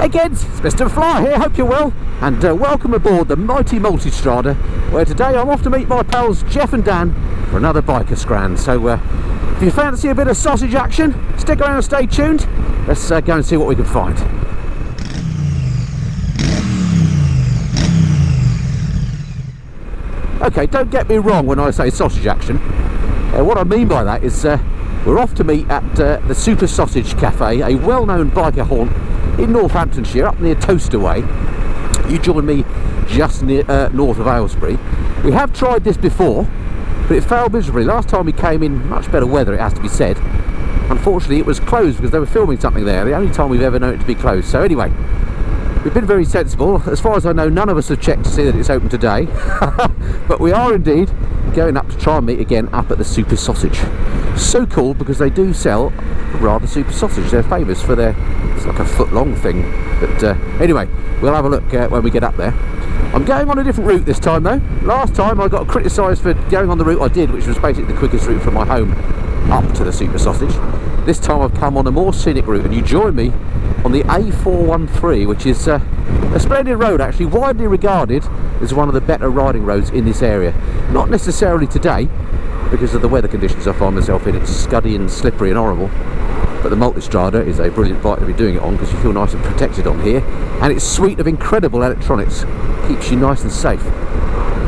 Hey kids, it's Mr. Fly here, hope you're well, and welcome aboard the mighty Multistrada, where today I'm off to meet my pals Jeff and Dan for another biker scran. So if you fancy a bit of sausage action, stick around and stay tuned. Let's go and see what we can find. Okay, don't get me wrong when I say sausage action. What I mean by that is we're off to meet at the Super Sausage Cafe, a well-known biker haunt in Northamptonshire, up near Toasterway. You join me just near north of Aylesbury. We have tried this before, but it failed miserably. Last time we came in much better weather, it has to be said. Unfortunately, it was closed because they were filming something there. The only time we've ever known it to be closed. So anyway, we've been very sensible. As far as I know, none of us have checked to see that it's open today. But we are indeed going up to try and meet again up at the Super Sausage. So cool because they do sell a rather super sausage. They're famous for their, it's like a foot long thing. But anyway, we'll have a look when we get up there. I'm going on a different route this time though. Last time I got criticised for going on the route I did, which was basically the quickest route from my home up to the Super Sausage. This time I've come on a more scenic route, and you join me on the A413, which is a splendid road, actually widely regarded as one of the better riding roads in this area. Not necessarily today, because of the weather conditions I find myself in. It's scuddy and slippery and horrible, but the Multistrada is a brilliant bike to be doing it on because you feel nice and protected on here, and it's suite of incredible electronics, keeps you nice and safe.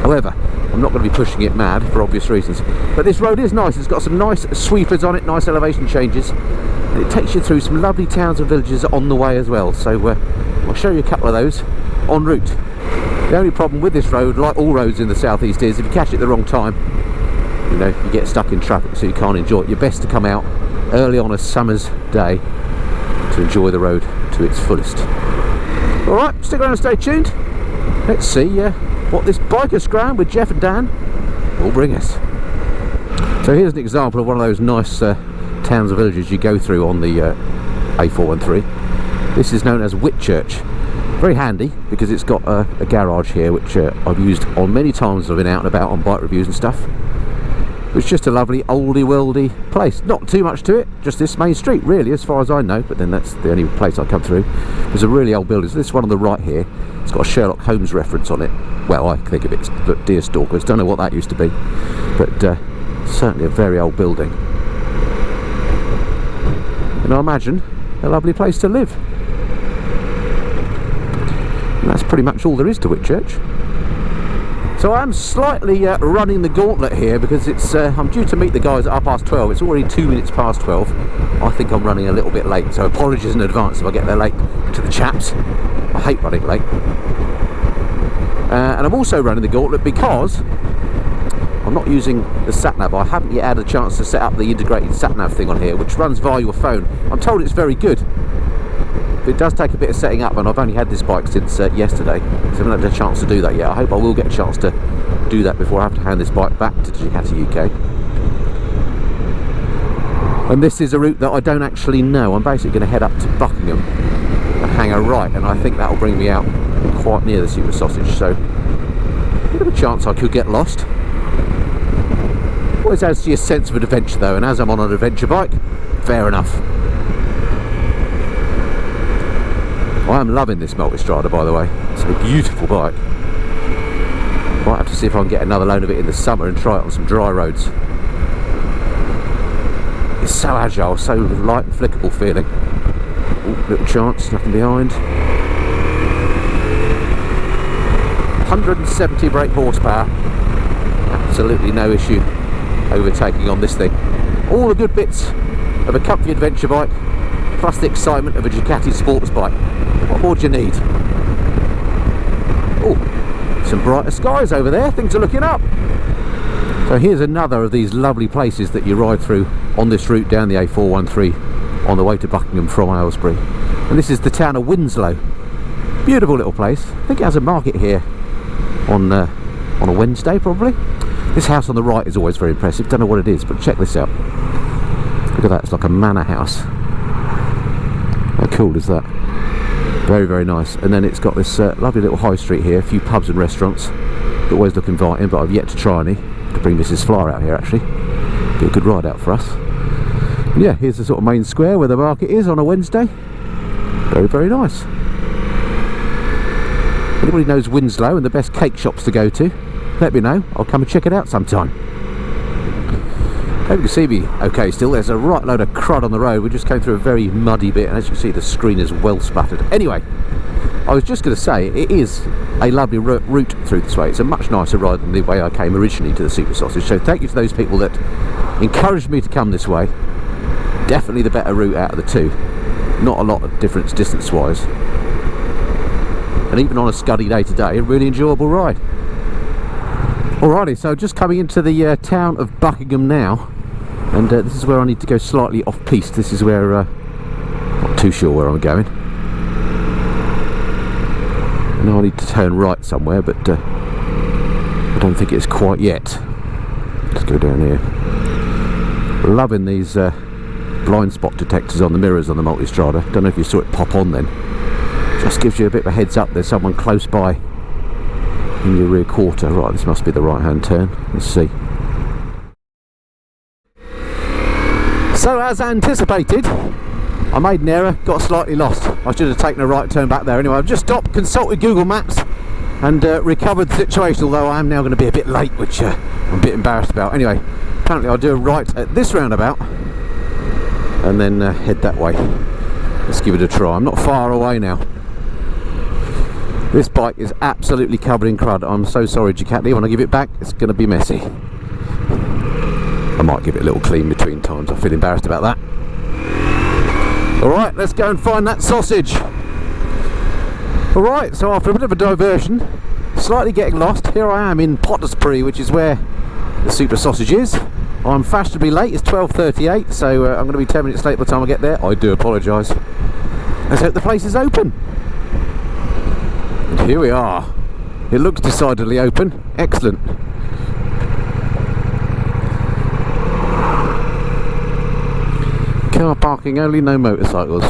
However, I'm not going to be pushing it mad for obvious reasons, but this road is nice. It's got some nice sweepers on it, nice elevation changes, and it takes you through some lovely towns and villages on the way as well. So I'll show you a couple of those en route. The only problem with this road, like all roads in the southeast, is if you catch it at the wrong time, you know, you get stuck in traffic, so you can't enjoy it. You're best to come out early on a summer's day to enjoy the road to its fullest. Alright, stick around and stay tuned. Let's see what this biker scran with Jeff and Dan will bring us. So here's an example of one of those nice towns and villages you go through on the A413. This is known as Whitchurch. Very handy because it's got a garage here, which I've used on many times I've been out and about on bike reviews and stuff. It's just a lovely oldie worldy place. Not too much to it, just this main street really, as far as I know, but then that's the only place I come through. There's a really old building. So this one on the right here, it's got a Sherlock Holmes reference on it. Well, I think of it as Deer Stalkers, don't know what that used to be, but certainly a very old building. And I imagine a lovely place to live. And that's pretty much all there is to Whitchurch. So I'm slightly running the gauntlet here because it's I'm due to meet the guys at 12:30. It's already 2 minutes past 12. I think I'm running a little bit late, so apologies in advance if I get there late to the chaps. I hate running late. And I'm also running the gauntlet because I'm not using the sat-nav. I haven't yet had a chance to set up the integrated sat-nav thing on here, which runs via your phone. I'm told it's very good. It does take a bit of setting up, and I've only had this bike since yesterday, so I haven't had a chance to do that yet. I hope I will get a chance to do that before I have to hand this bike back to Ducati UK. And this is a route that I don't actually know. I'm basically going to head up to Buckingham and hang a right, and I think that will bring me out quite near the Super Sausage, so a bit of a chance I could get lost. Always adds to your sense of adventure though, and as I'm on an adventure bike, fair enough. I am loving this Multistrada, by the way. It's a beautiful bike. Might have to see if I can get another loan of it in the summer and try it on some dry roads. It's so agile, so light and flickable feeling. Ooh, little chance, nothing behind. 170 brake horsepower. Absolutely no issue overtaking on this thing. All the good bits of a comfy adventure bike, plus the excitement of a Ducati sports bike. What more do you need? Oh, some brighter skies over there. Things are looking up. So here's another of these lovely places that you ride through on this route down the A413 on the way to Buckingham from Aylesbury. And this is the town of Winslow. Beautiful little place. I think it has a market here on a Wednesday probably. This house on the right is always very impressive. Don't know what it is, but check this out. Look at that. It's like a manor house. How cool is that? Very, very nice. And then it's got this lovely little high street here, a few pubs and restaurants that always look inviting, but I've yet to try any. To bring Mrs. Fly out here actually. Be a good ride out for us. And yeah, here's the sort of main square where the market is on a Wednesday. Very, very nice. Anybody knows Winslow and the best cake shops to go to, let me know. I'll come and check it out sometime. Hope you can see me okay still. There's a right load of crud on the road. We just came through a very muddy bit, and as you can see, the screen is well spattered. Anyway, I was just going to say, it is a lovely route through this way. It's a much nicer ride than the way I came originally to the Super Sausage. So thank you to those people that encouraged me to come this way. Definitely the better route out of the two. Not a lot of difference distance-wise. And even on a scuddy day today, a really enjoyable ride. Alrighty, so just coming into the town of Buckingham now. And this is where I need to go slightly off-piste. This is where, not too sure where I'm going. I know I need to turn right somewhere, but I don't think it's quite yet. Let's go down here. Loving these blind spot detectors on the mirrors on the Multistrada. Don't know if you saw it pop on then. Just gives you a bit of a heads up there's someone close by in your rear quarter. Right, this must be the right hand turn. Let's see. So as anticipated, I made an error, got slightly lost. I should have taken a right turn back there. Anyway, I've just stopped, consulted Google Maps and recovered the situation, although I am now going to be a bit late, which I'm a bit embarrassed about. Anyway, apparently I'll do a right at this roundabout and then head that way. Let's give it a try. I'm not far away now. This bike is absolutely covered in crud. I'm so sorry, Ducati. When I give it back, it's going to be messy. I might give it a little clean between times. I feel embarrassed about that. Alright, let's go and find that sausage. Alright, so after a bit of a diversion, slightly getting lost, here I am in Potterspury, which is where the Super Sausage is. I'm fashionably late, it's 12:38, so I'm going to be 10 minutes late by the time I get there. I do apologise. Let's hope the place is open. And here we are. It looks decidedly open. Excellent. Car parking only, no motorcycles.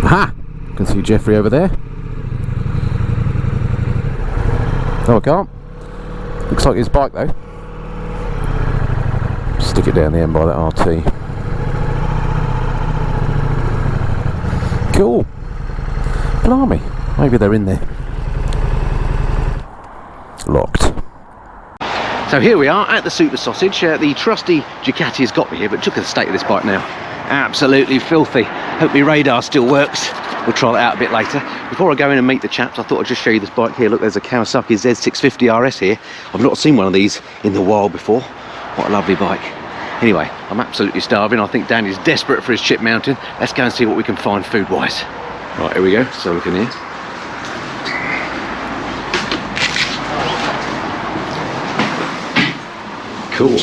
Aha! Can see Jeffrey over there. Oh, I can't. Looks like his bike though. Stick it down the end by that RT. Cool. Blimey. Maybe they're in there. Locked. So here we are at the Super Sausage. The trusty Ducati has got me here, but look at the state of this bike now. Absolutely filthy. Hope my radar still works. We'll try that out a bit later. Before I go in and meet the chaps, I thought I'd just show you this bike here. Look, there's a Kawasaki Z650 RS here. I've not seen one of these in the wild before. What a lovely bike. Anyway, I'm absolutely starving. I think Danny's desperate for his chip mountain. Let's go and see what we can find food-wise. Right, here we go. So look in here. Cool.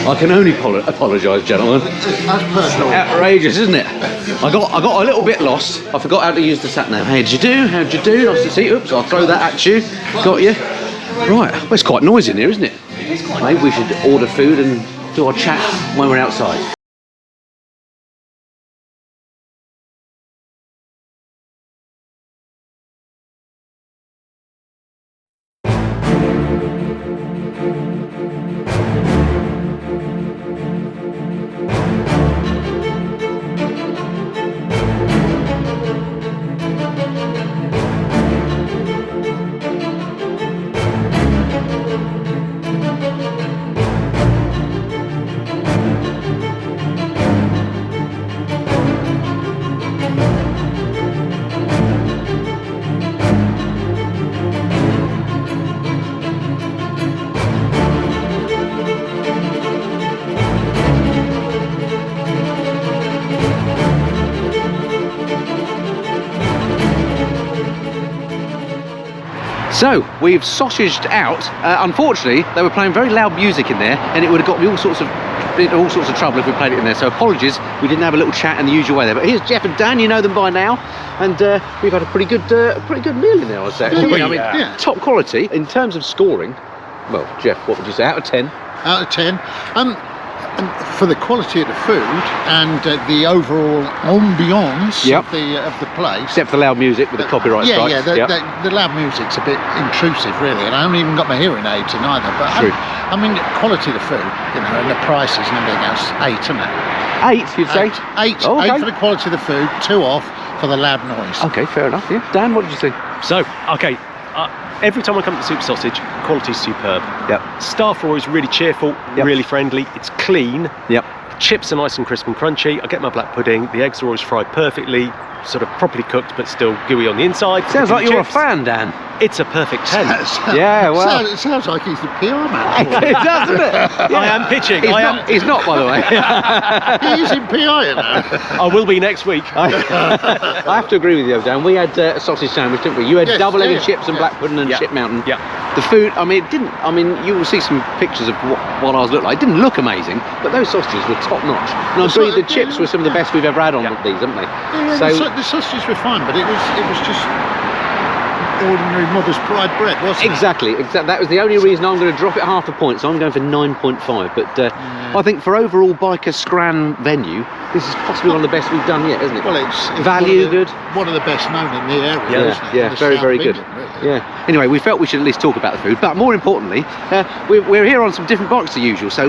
I can only apologise, gentlemen. Outrageous, isn't it? I got a little bit lost. I forgot how to use the sat nav. How'd you do? How'd you do? Nice to see you. Oops, I'll throw that at you. Got you. Right. Well, it's quite noisy in here, isn't it? Maybe we should order food and do our chat when we're outside. So, we've sausaged out. Unfortunately, they were playing very loud music in there, and it would have got me all sorts of trouble if we played it in there. So apologies, we didn't have a little chat in the usual way there. But here's Jeff and Dan, you know them by now, and we've had a pretty good meal in there, I'd say. Actually. I mean, top quality. In terms of scoring, well, Jeff, what would you say, out of 10? Out of 10. And for the quality of the food and the overall ambiance of the place. Except for the loud music with the copyright strikes. The loud music's a bit intrusive, really, and I haven't even got my hearing aids in either. But I mean, the quality of the food, you know, and the prices and everything else, 8, isn't it? 8, you'd say? 8. Oh, okay. 8 for the quality of the food, 2 off for the loud noise. Okay, fair enough. Yeah, Dan, what did you think? So, okay. Every time I come to Super Sausage, quality's superb. Yep. Staff are always really cheerful, really friendly. It's clean. Yep. Chips are nice and crisp and crunchy. I get my black pudding. The eggs are always fried perfectly, sort of properly cooked, but still gooey on the inside. Sounds like you're a fan, Dan. It's a perfect 10. Yeah, well. It sounds like he's the PR man. It does, doesn't it? Yeah. I am pitching. He's not, by the way. He's in PR, you know. I will be next week. I have to agree with you, Dan. We had a sausage sandwich, didn't we? You had double-legged chips and black pudding and Ship Mountain. Yeah. The food, I mean, you will see some pictures of what ours looked like. It didn't look amazing, but those sausages were top-notch. And I agree the chips were some of the best we've ever had on these, haven't they? Yeah, so the sausages were fine, but it was just ordinary mother's pride bread, wasn't it? Exactly. That was the only reason I'm going to drop it half a point, so I'm going for 9.5. But I think for overall biker Scran venue, this is possibly one of the best we've done yet, isn't it? Well, it's value good. One of the best known in the area, isn't it? Yeah, very, very good. England, really. Yeah. Anyway, we felt we should at least talk about the food, but more importantly, we're here on some different bikes to usual. So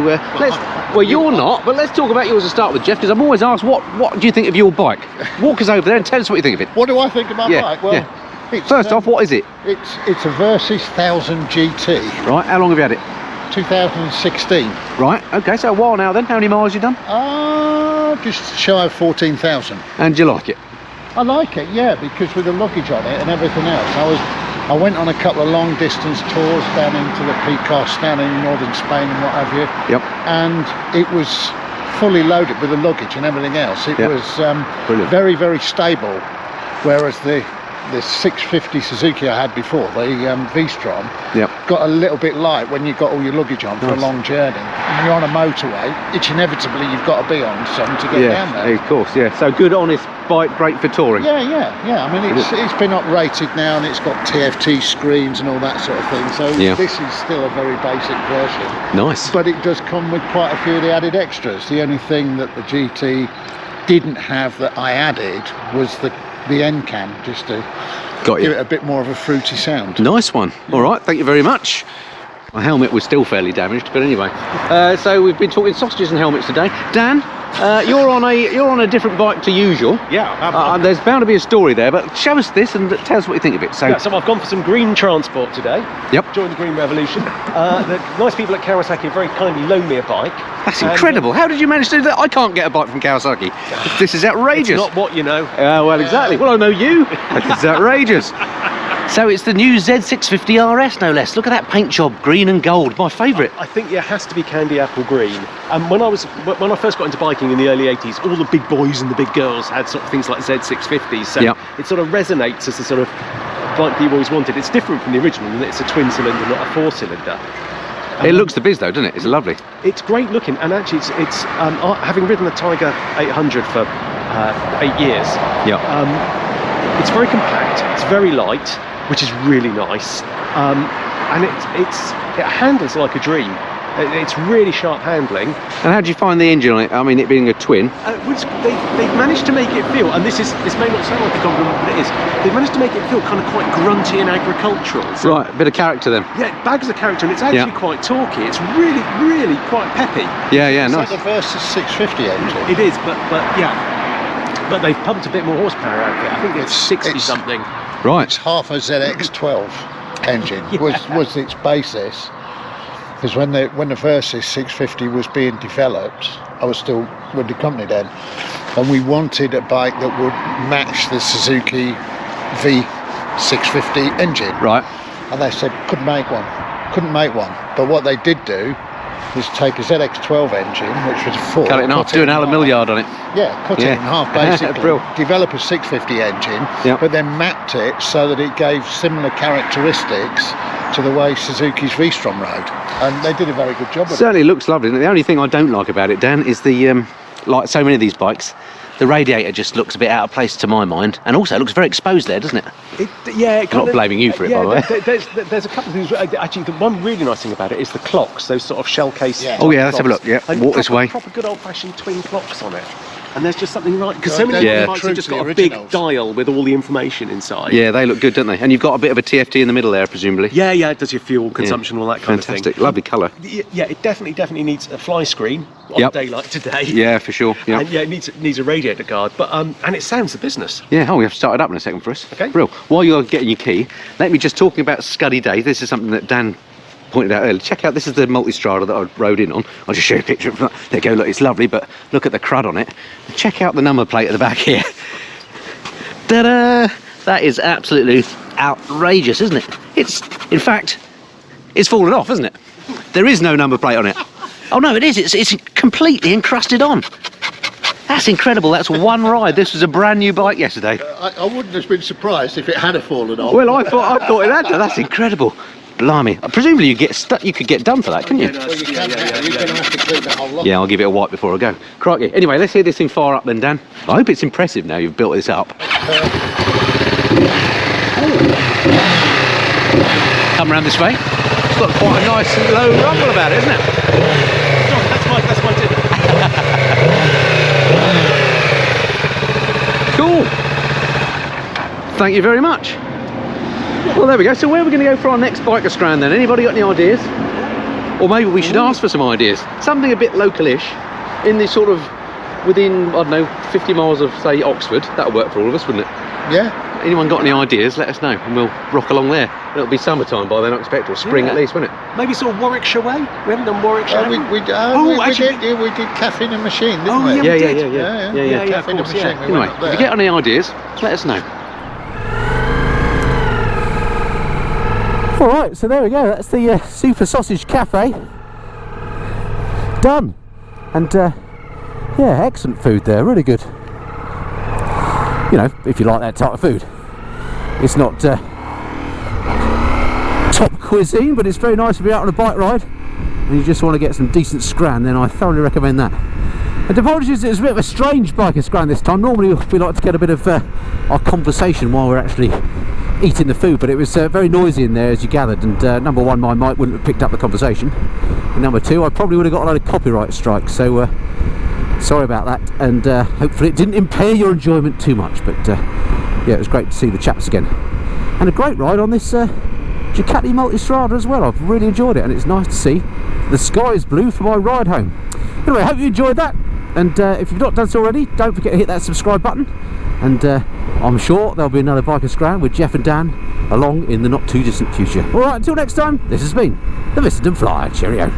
you're not, but let's talk about yours to start with, Jeff, because I'm always asked, what do you think of your bike? Walk us over there and tell us what you think of it. What do I think about my bike? Well. First off, what is it? It's a Versys 1000 GT. Right, how long have you had it? 2016. Right, okay, so a while now then. How many miles you done? Just shy of 14,000. And do you like it? I like it, yeah, because with the luggage on it and everything else, I went on a couple of long distance tours down into the Picos, down in northern Spain and what have you. Yep. And it was fully loaded with the luggage and everything else. It was very, very stable, whereas the 650 Suzuki I had before, the V-Strom, got a little bit light when you got all your luggage on for a long journey. When you're on a motorway, it's inevitably you've got to be on some to get down there. Of course, yeah. So good, honest bike, great for touring. Yeah. I mean, it's been uprated now and it's got TFT screens and all that sort of thing. So this is still a very basic version. Nice. But it does come with quite a few of the added extras. The only thing that the GT didn't have that I added was the end cam, just to give it a bit more of a fruity sound. Nice one. All right, thank you very much. My helmet was still fairly damaged, but anyway. So we've been talking sausages and helmets today. Dan, you're on a different bike to usual. Yeah. There's bound to be a story there, but show us this and tell us what you think of it. So I've gone for some green transport today. Yep. Joined the Green Revolution. The nice people at Kawasaki very kindly loaned me a bike. That's incredible. How did you manage to do that? I can't get a bike from Kawasaki. This is outrageous. It's not what you know. Well, exactly. Well, I know you. This is outrageous. So it's the new Z650 RS, no less. Look at that paint job, green and gold, my favourite. I think it has to be candy apple green. When I first got into biking in the early 80s, all the big boys and the big girls had sort of things like Z650s, so it sort of resonates as the sort of bike you've always wanted. It's different from the original in that it's a twin cylinder, not a 4-cylinder. It looks the biz though, doesn't it? It's lovely. It's great looking, and actually it's having ridden the Tiger 800 for 8 years, it's very compact, it's very light, which is really nice, and it handles like a dream. It's really sharp handling. And how do you find the engine on it? I mean, it being a twin. They've managed to make it feel, and this may not sound like a compliment, but it is. They've managed to make it feel kind of quite grunty and agricultural. So, right, a bit of character then. Yeah, it bags the character, and it's actually quite torquey. It's really, really quite peppy. Yeah, It's nice. like the Versys 650 engine. It is, but they've pumped a bit more horsepower out of it. I think it's 60 something. Right. It's half a ZX12 engine was its basis. Because when the Versys 650 was being developed, I was still with the company then, and we wanted a bike that would match the Suzuki V650 engine. Right. And they said couldn't make one. But what they did do was take a ZX12 engine, which was a 4, cut it in half, do an Allen Millyard on it. Yeah, cut it in half basically. Develop a 650 engine, but then mapped it so that it gave similar characteristics to the way Suzuki's V-Strom rode, and they did a very good job of it. Certainly looks lovely. The only thing I don't like about it, Dan, is the like so many of these bikes, The radiator just looks a bit out of place to my mind, and also it looks very exposed there, doesn't it? I'm not blaming you for it, by the way. There's a couple of things. Actually, the one really nice thing about it is the clocks, those sort of shell case. Yeah. Oh yeah, let's have a look. Yeah, and walk this way. Proper good old-fashioned twin clocks on it. And there's just something right, because so They many Yeah. bikes have just true to got the a big originals. dial with all the information inside. Yeah, they look good, don't they? And you've got a bit of a TFT in the middle there, presumably. Yeah, it does your fuel consumption, all that kind Fantastic, of thing. lovely colour. Yeah, it definitely needs a fly screen on a day like today. Yeah, for sure. Yeah. And it needs a radiator guard, but and it sounds the business. Yeah, we have started up in a second for us. Okay. Real. While you're getting your key, let me just talking about Scuddy Days. This is something that Dan pointed out earlier. Check out, this is the Multistrada that I rode in on. I'll just show you a picture of it. There you go, look, it's lovely, but look at the crud on it. Check out the number plate at the back here. Ta-da! That is absolutely outrageous, isn't it? In fact, it's fallen off, isn't it? There is no number plate on it. Oh no, it is. It's completely encrusted on. That's incredible. That's one ride. This was a brand new bike yesterday. I wouldn't have been surprised if it had fallen off. Well, I thought it had to. That's incredible. Blimey. Presumably you could get done for that, couldn't you? Well, you can. You're going to have to clean the whole lot. Yeah, I'll give it a wipe before I go. Crikey. Anyway, let's hear this thing fire up then, Dan. I hope it's impressive now you've built this up. Come around this way. It's got quite a nice low rumble about it, isn't it? That's my tip. Cool. Thank you very much. Well, there we go. So where are we going to go for our next biker Scran then? Anybody got any ideas? Or maybe we should ask for some ideas. Something a bit local-ish, in the sort of, within, I don't know, 50 miles of, say, Oxford. That'll work for all of us, wouldn't it? Yeah. Anyone got any ideas, let us know, and we'll rock along there. It'll be summertime by then, I expect, or spring at least, won't it? Maybe sort of Warwickshire way. We haven't done Warwickshire. We did Cafe in a Machine, didn't we? Yeah. Cafe in a Machine. We Anyway, went up if you there. get any ideas, let us know. Alright, so there we go, that's the Super Sausage Cafe done, and yeah, excellent food there, really good. You know, if you like that type of food. It's not top cuisine, but it's very nice to be out on a bike ride and you just want to get some decent Scran, then I thoroughly recommend that. And apologies, it was a bit of a strange biker Scran this time. Normally we like to get a bit of our conversation while we're actually eating the food, but it was very noisy in there, as you gathered, and number one, my mic wouldn't have picked up the conversation, and number two, I probably would have got a load of copyright strikes, so sorry about that, and hopefully it didn't impair your enjoyment too much, but yeah, it was great to see the chaps again, and a great ride on this Ducati Multistrada as well. I've really enjoyed it, and it's nice to see the sky is blue for my ride home. Anyway, I hope you enjoyed that, and if you've not done so already, don't forget to hit that subscribe button, and I'm sure there'll be another biker Scran with Jeff and Dan along in the not too distant future. Alright, until next time, this has been the Missenden Flyer. Cheerio.